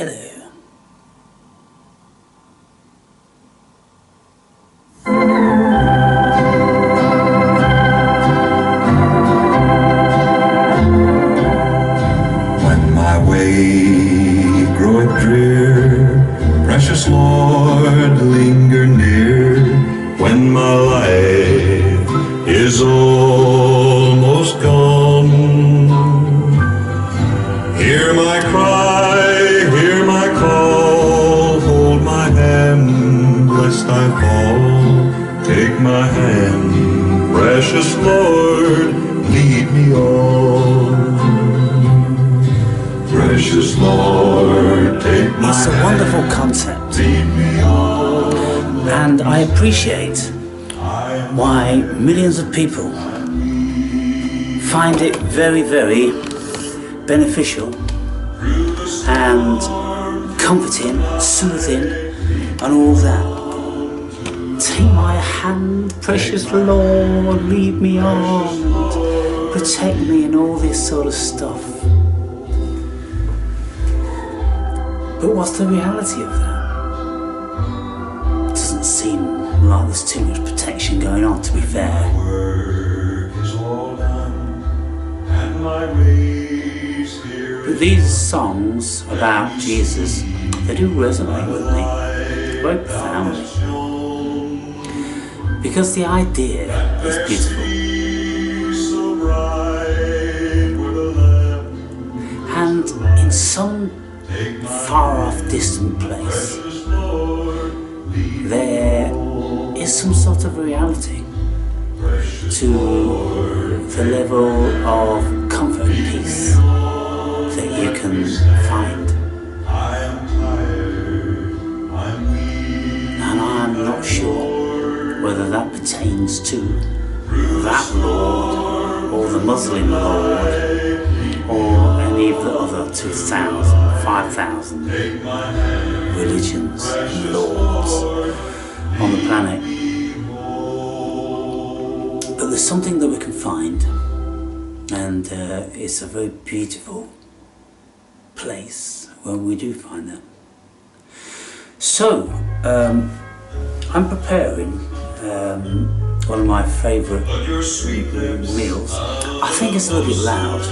Hello. When my way groweth drear, precious Lord, linger near. When my life is almost gone, hear my cry, hear my call, hold my hand, lest I fall. Take my hand, precious Lord, lead me on. Precious Lord, take my hand. It's a wonderful concept, and I appreciate why millions of people find it very, very beneficial and comforting, soothing, and all that. Take my hand, precious Lord, lead me on, and protect me, and all this sort of stuff. But what's the reality of that? It doesn't seem like there's too much protection going on, to be fair. But these songs about Jesus, they do resonate with me very profoundly, because the idea is beautiful. And in some far off distant place, there is some sort of reality to the level of comfort and peace that you can find. And I'm not sure whether that pertains to that Lord or the Muslim Lord or any of the other 2,000, 5,000 religions and lords on the planet. But there's something that we can find, and it's a very beautiful place when we do find that. So, I'm preparing one of my favourite meals. I think it's a little bit loud.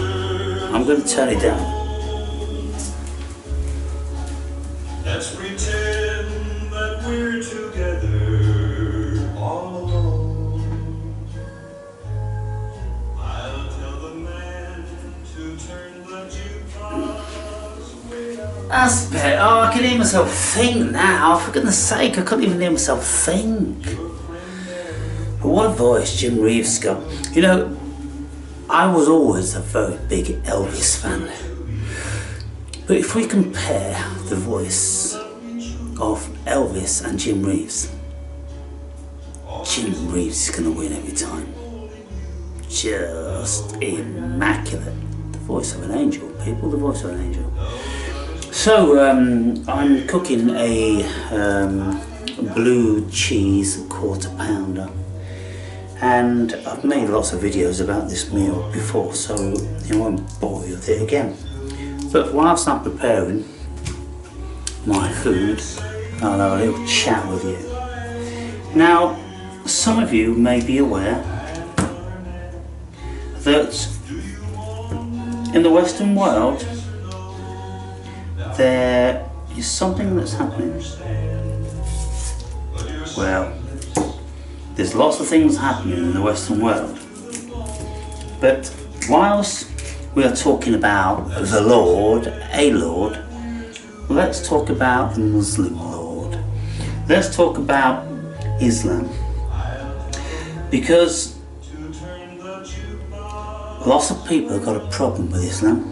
I'm going to turn it down. Let's pretend that we're together all alone. I'll tell the man to turn the jukebox way up. That's better. Oh, I can hear myself think now. For goodness sake, I couldn't even hear myself think. But what a voice Jim Reeves got. You know, I was always a very big Elvis fan. But if we compare the voice of Elvis and Jim Reeves, Jim Reeves is going to win every time. Just immaculate. The voice of an angel, people, the voice of an angel. So, I'm cooking a blue cheese quarter pounder. And I've made lots of videos about this meal before, so I won't bore you with it again. But whilst I'm preparing my food, I'll have a little chat with you. Now, some of you may be aware that in the Western world there is something that's happening. Well, there's lots of things happening in the Western world, but whilst we are talking about the Lord, a Lord, let's talk about the Muslim Lord. Let's talk about Islam, because lots of people have got a problem with Islam,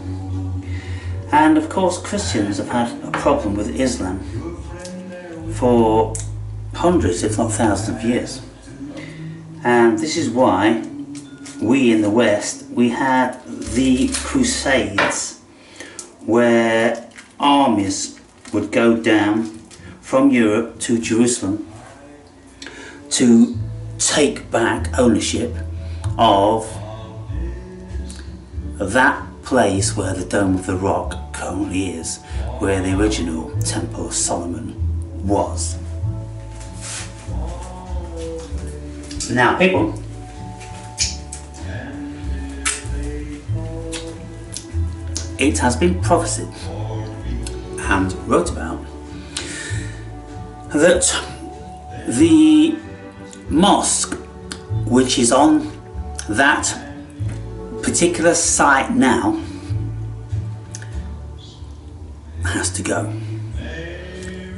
and of course Christians have had a problem with Islam for hundreds, if not thousands of years. And this is why we in the West, we had the Crusades, where armies would go down from Europe to Jerusalem to take back ownership of that place where the Dome of the Rock currently is where the original Temple of Solomon was. Now, people, it has been prophesied and wrote about that the mosque which is on that particular site now has to go,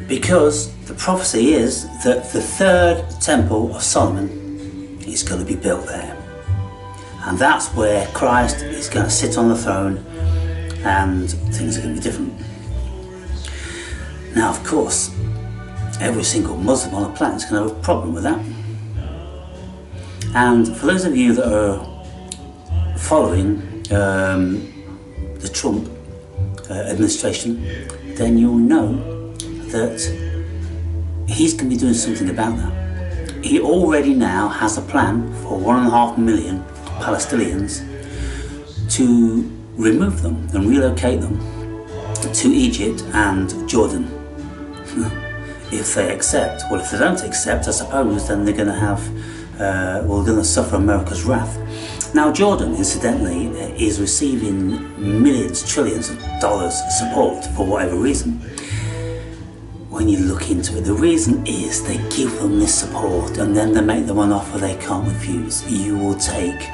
because the prophecy is that the third Temple of Solomon is going to be built there, and that's where Christ is going to sit on the throne and things are going to be different. Now, of course, every single Muslim on the planet is going to have a problem with that. And for those of you that are following the Trump administration, then you'll know that he's going to be doing something about that. He already now has a plan for 1.5 million Palestinians to remove them and relocate them to Egypt and Jordan. If they accept. Well, if they don't accept, I suppose then they're going to have, we're going to suffer America's wrath. Now, Jordan, incidentally, is receiving millions, trillions of dollars support for whatever reason. When you look into it, the reason is they give them this support and then they make them an offer they can't refuse. You will take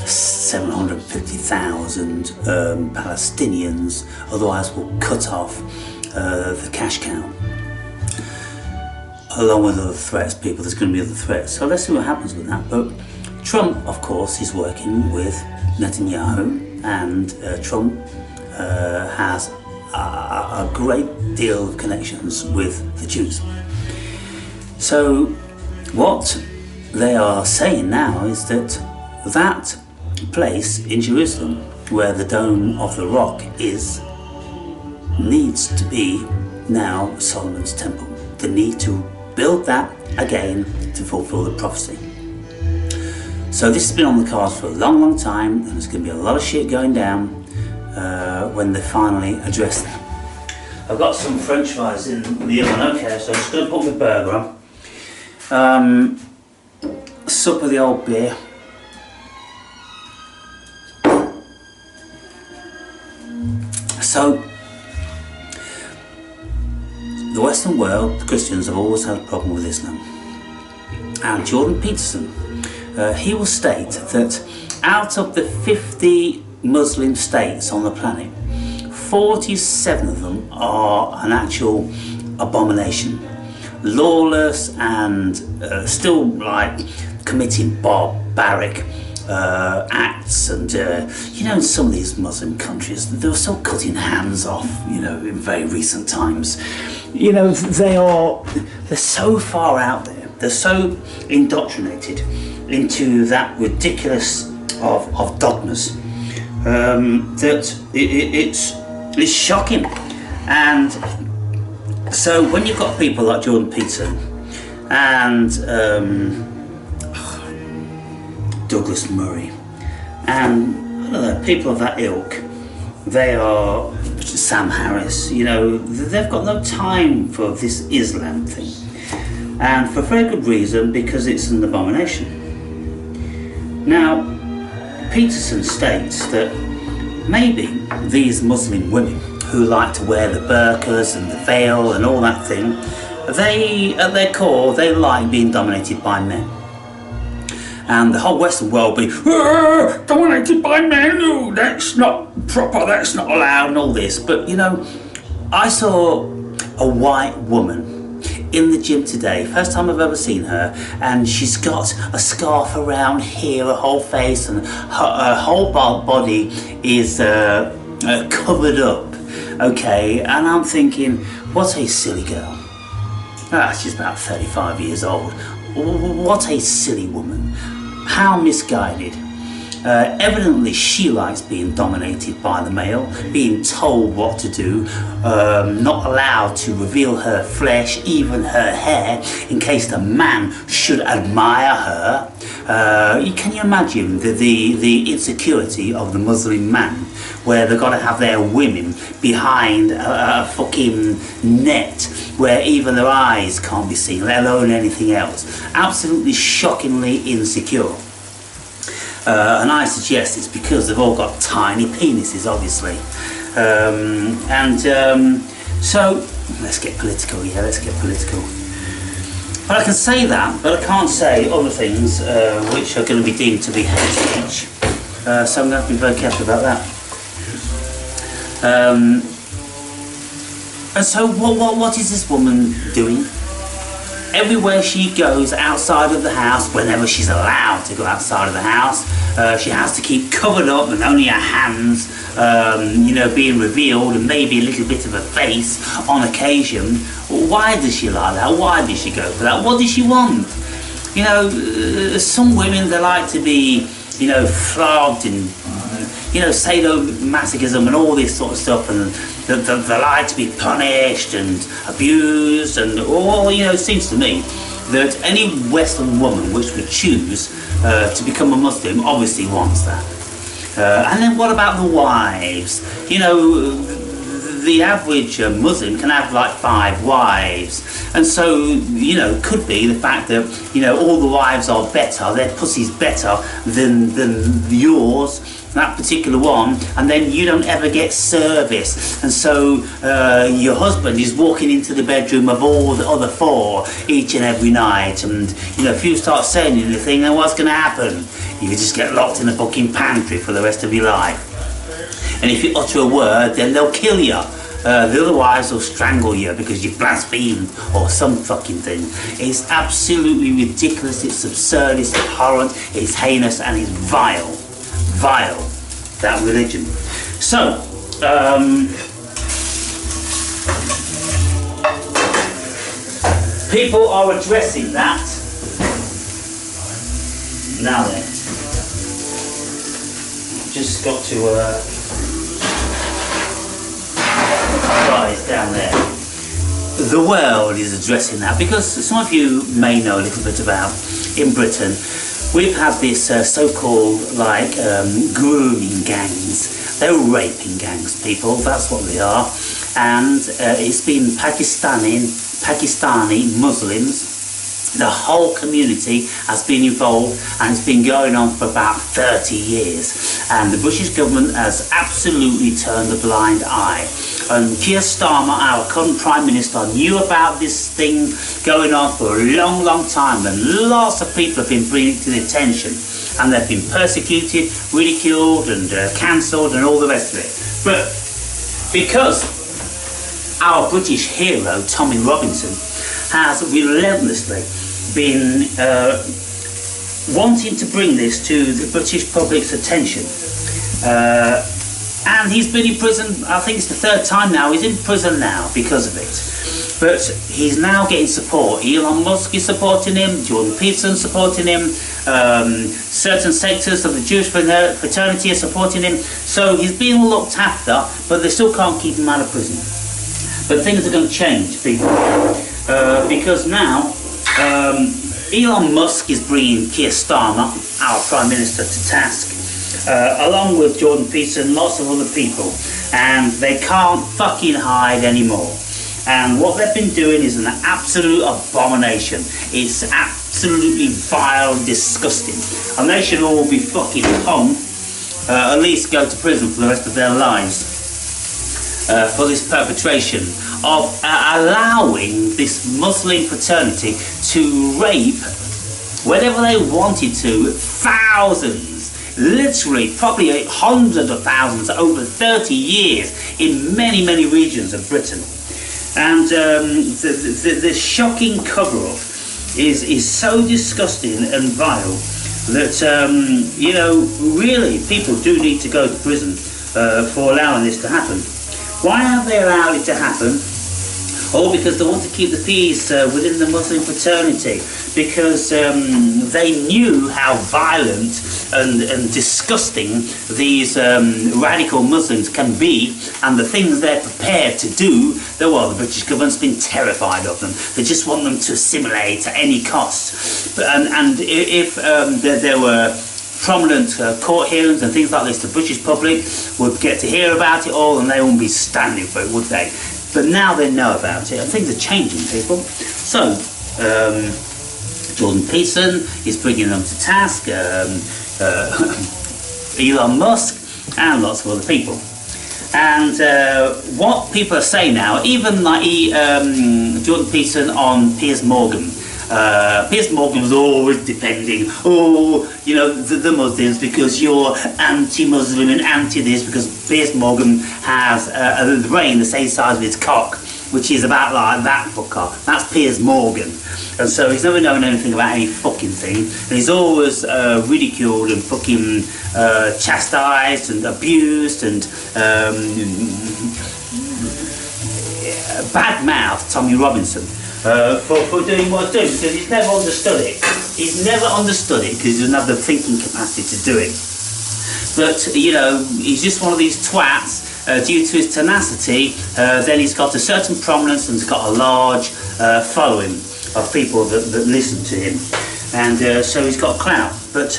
750,000 Palestinians, otherwise we'll cut off the cash cow. Along with other threats, people, there's going to be other threats. So let's see what happens with that. But Trump, of course, is working with Netanyahu, and Trump has a great deal of connections with the Jews. So what they are saying now is that that place in Jerusalem where the Dome of the Rock is needs to be now Solomon's temple. They need to build that again to fulfill the prophecy. So this has been on the cards for a long, long time, and there's going to be a lot of shit going down when they finally address that. I've got some French fries in the oven, okay, so I'm just going to put my burger on. Sup with the old beer. So, the Western world, the Christians, have always had a problem with Islam. And Jordan Peterson, he will state that out of the 50 Muslim states on the planet, 47 of them are an actual abomination. Lawless and still like committing barbaric acts, and you know, in some of these Muslim countries they were still cutting hands off, you know, in very recent times. You know, they're so far out there, they're so indoctrinated into that ridiculous of dogmas that it's shocking. And so when you've got people like Jordan Peterson and Douglas Murray and I don't know, people of that ilk, they are Sam Harris, you know, they've got no time for this Islam thing, and for very good reason, because it's an abomination. Now, Peterson states that maybe these Muslim women who like to wear the burqas and the veil and all that thing, they, at their core, they like being dominated by men. And the whole Western world be dominated by men, oh, that's not proper, that's not allowed, and all this. But you know, I saw a white woman in the gym today, first time I've ever seen her, and she's got a scarf around here, her whole face, and her whole body is covered up, okay? And I'm thinking, what a silly girl. Ah, she's about 35 years old. What a silly woman. How misguided. Evidently she likes being dominated by the male, being told what to do, not allowed to reveal her flesh, even her hair, in case the man should admire her. Can you imagine the insecurity of the Muslim man, where they've got to have their women behind a fucking net, where even their eyes can't be seen, let alone anything else. Absolutely shockingly insecure. And I suggest it's because they've all got tiny penises, obviously. So, let's get political, yeah, let's get political. But I can say that, but I can't say other things which are going to be deemed to be hate speech. So I'm going to have to be very careful about that. And so what is this woman doing? Everywhere she goes outside of the house, whenever she's allowed to go outside of the house, she has to keep covered up and only her hands, being revealed, and maybe a little bit of a face on occasion. Why does she like that? Why does she go for that? What does she want? Some women, they like to be, flogged and, sadomasochism and all this sort of stuff, and they like to be punished and abused, and it seems to me that any Western woman which would choose to become a Muslim obviously wants that. And then what about the wives? The average Muslim can have like 5 wives, and so could be the fact that all the wives are better, their pussy's better than yours, that particular one, and then you don't ever get service, and so your husband is walking into the bedroom of all the other 4 each and every night, and if you start saying anything, then what's going to happen? You just get locked in the fucking pantry for the rest of your life. And if you utter a word, then they'll kill you. The other wives will strangle you because you blasphemed or some fucking thing. It's absolutely ridiculous, it's absurd, it's abhorrent, it's heinous, and it's vile. Vile, that religion. So, people are addressing that. Now then, just got to rise down there. The world is addressing that because some of you may know a little bit about, in Britain, we've had this so-called grooming gangs. They're raping gangs, people, that's what they are. And it's been Pakistani Muslims. The whole community has been involved, and it's been going on for about 30 years. And the British government has absolutely turned a blind eye. And Keir Starmer, our current Prime Minister, knew about this thing going on for a long, long time, and lots of people have been bringing it to the attention. And they've been persecuted, ridiculed, and cancelled, and all the rest of it. But because our British hero, Tommy Robinson, has relentlessly been wanting to bring this to the British public's attention. And he's been in prison, I think it's the 3rd time now, he's in prison now because of it. But he's now getting support. Elon Musk is supporting him, Jordan Peterson supporting him, certain sectors of the Jewish fraternity are supporting him. So he's being looked after, but they still can't keep him out of prison. But things are going to change, people. Because now Elon Musk is bringing Keir Starmer, our Prime Minister, to task, along with Jordan Peterson and lots of other people, and they can't fucking hide anymore. And what they've been doing is an absolute abomination. It's absolutely vile and disgusting, and they should all be fucking hung, at least go to prison for the rest of their lives for this perpetration of allowing this Muslim fraternity to rape, whenever they wanted to, thousands, literally probably hundreds of thousands over 30 years in many, many regions of Britain. And the shocking cover-up is so disgusting and vile that, really people do need to go to prison for allowing this to happen. Why have they allowed it to happen? All because they want to keep the peace within the Muslim fraternity, because they knew how violent and disgusting these radical Muslims can be, and the things they're prepared to do, the British government's been terrified of them. They just want them to assimilate at any cost. And if there were prominent court hearings and things like this, the British public would get to hear about it all, and they wouldn't be standing for it, would they? But now they know about it, and things are changing, people. So, Jordan Peterson is bringing them to task, Elon Musk, and lots of other people. And what people are saying now, even like Jordan Peterson on Piers Morgan. Piers Morgan was always defending, the Muslims, because you're anti-Muslim and anti-this, because Piers Morgan has a brain the same size of his cock, which is about like that fucker. That's Piers Morgan. And so he's never known anything about any fucking thing, and he's always ridiculed and fucking chastised and abused and bad-mouthed Tommy Robinson for doing what he's doing, because he's never understood it. He's never understood it because he doesn't have the thinking capacity to do it. But, he's just one of these twats. Due to his tenacity, then he's got a certain prominence and he's got a large following of people that listen to him, and so he's got clout. But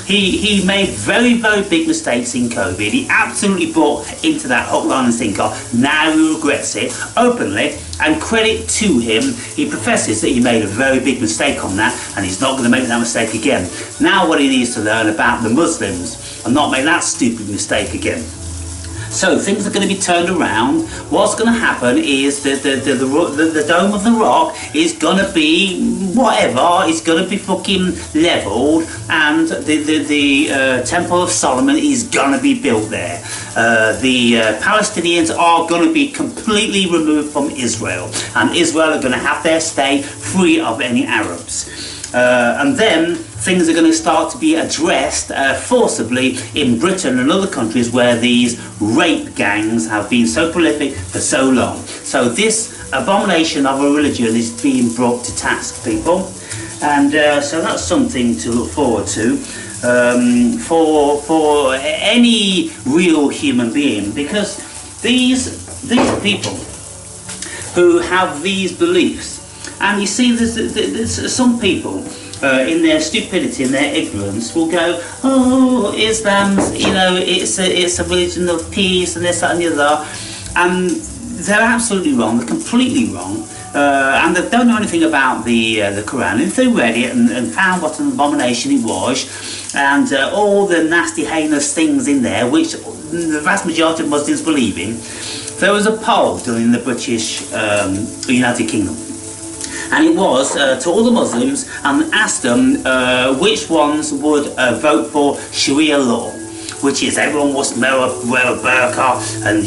he made very, very big mistakes in COVID. He absolutely bought into that hook, line and sinker. Now he regrets it openly, and credit to him, he professes that he made a very big mistake on that, and he's not going to make that mistake again. Now what he needs to learn about the Muslims and not make that stupid mistake again. So things are going to be turned around. What's going to happen is the Dome of the Rock is going to be whatever. It's going to be fucking levelled, and the Temple of Solomon is going to be built there. The Palestinians are going to be completely removed from Israel, and Israel are going to have their state free of any Arabs. And then things are going to start to be addressed forcibly in Britain and other countries where these rape gangs have been so prolific for so long. So this abomination of a religion is being brought to task, people. And so that's something to look forward to for any real human being, because these people who have these beliefs, and you see, there's some people in their stupidity and their ignorance will go, oh, Islam's, it's a religion of peace and this, that and the other. And they're absolutely wrong, they're completely wrong. And they don't know anything about the Quran. If they read it and found what an abomination it was, and all the nasty, heinous things in there, which the vast majority of Muslims believe in, there was a poll done in the British United Kingdom. And it was to all the Muslims, and asked them which ones would vote for Sharia law, which is everyone must wear a burqa, and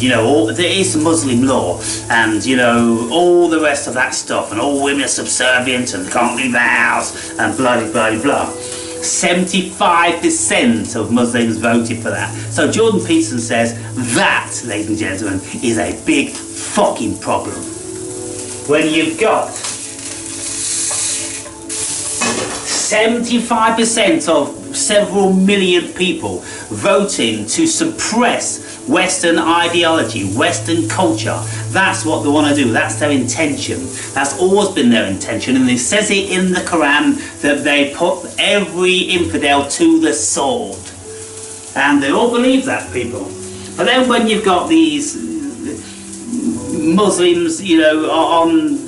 there is Muslim law, and all the rest of that stuff, and all women are subservient and can't leave the house, and blah blah blah. 75% of Muslims voted for that. So Jordan Peterson says that, ladies and gentlemen, is a big fucking problem. When you've got 75% of several million people voting to suppress Western ideology, Western culture. That's what they want to do. That's their intention. That's always been their intention. And it says it in the Quran that they put every infidel to the sword. And they all believe that, people. But then when you've got these Muslims, on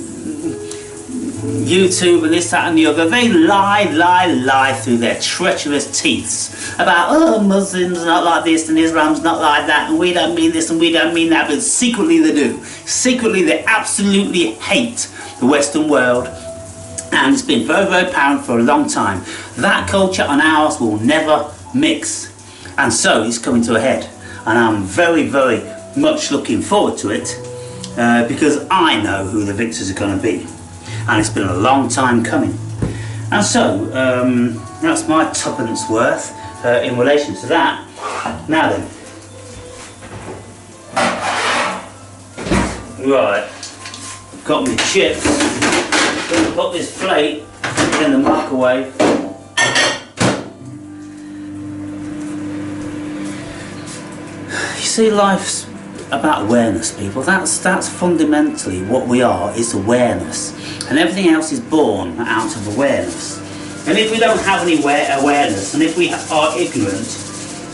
YouTube and this, that and the other, they lie through their treacherous teeth about, Muslims are not like this and Islam's not like that and we don't mean this and we don't mean that, but secretly they do. Secretly they absolutely hate the Western world, and it's been very, very apparent for a long time. That culture and ours will never mix, and so it's coming to a head, and I'm very, very much looking forward to it because I know who the victors are going to be. And it's been a long time coming. And so, that's my tuppence worth in relation to that. Now then. Right. Got my chips. Gonna put this plate in the microwave. see, life's about awareness, people. That's fundamentally what we are, is awareness. And everything else is born out of awareness. And if we don't have any awareness, and if we are ignorant,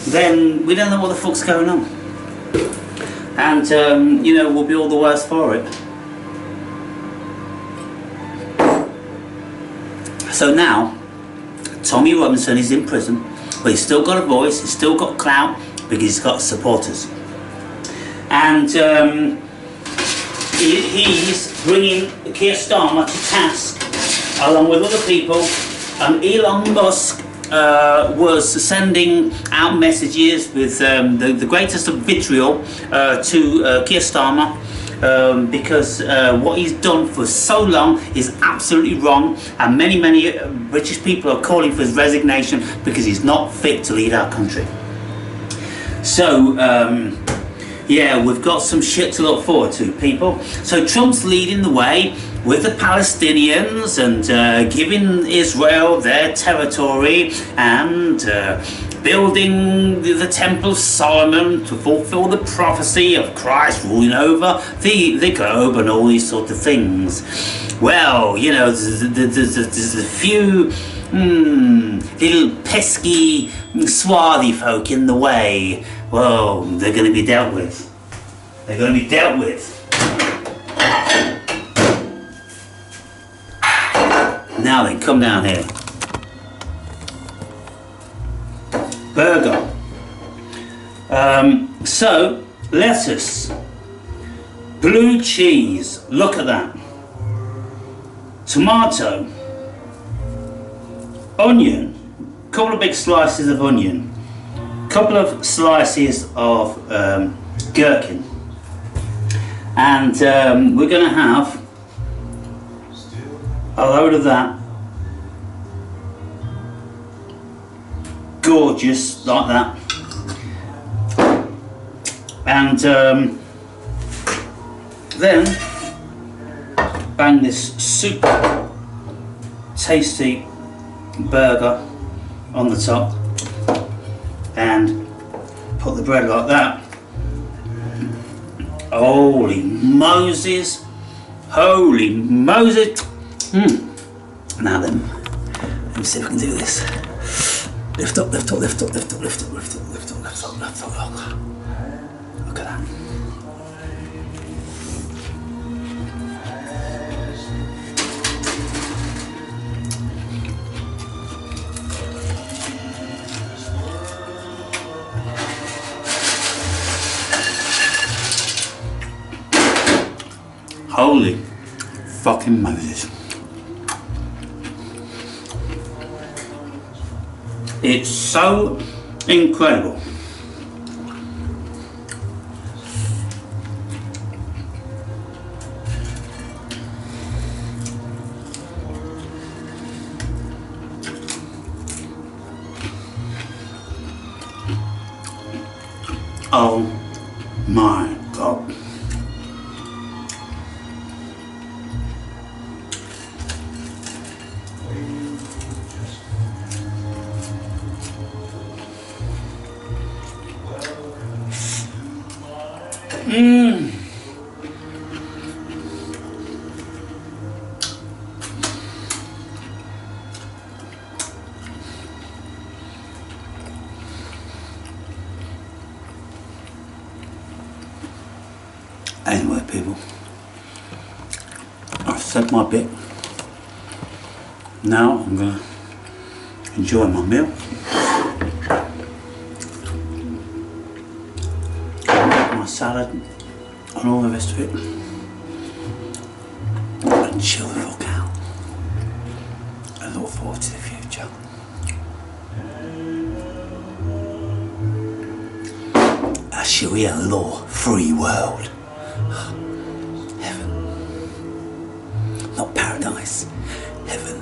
then we don't know what the fuck's going on. And, you know, we'll be all the worse for it. So now, Tommy Robinson is in prison, but he's still got a voice, he's still got clout, because he's got supporters. And he's bringing Keir Starmer to task, along with other people. Elon Musk was sending out messages with the greatest of vitriol to Keir Starmer. Because what he's done for so long is absolutely wrong, and many British people are calling for his resignation because he's not fit to lead our country. So yeah, we've got some shit to look forward to, people. So Trump's leading the way with the Palestinians and giving Israel their territory and building the Temple of Solomon to fulfill the prophecy of Christ ruling over the globe and all these sort of things. Well, you know, there's a few little pesky, swarthy folk in the way. Well, they're going to be dealt with. They're going to be dealt with. Now then, come down here. Burger. So, lettuce. Blue cheese. Look at that. Tomato. Onion. Couple of big slices of onion. Couple of slices of gherkin. And we're going to have a load of that. Gorgeous, like that. And then bang this super tasty burger on the top and put the bread like that. Holy Moses, holy Moses. Now then, let me see if I can do this. Lift up, lift up, lift up, lift up, lift up, lift up, lift up, lift up, lift up. Look at that. Holy fucking Moses. It's so incredible. Oh my God. Anyway, people, I've said my bit. Now I'm going to enjoy my meal. My salad and all the rest of it. And chill the fuck out. And look forward to the future. A Sharia law free world. Heaven. Not paradise. Heaven.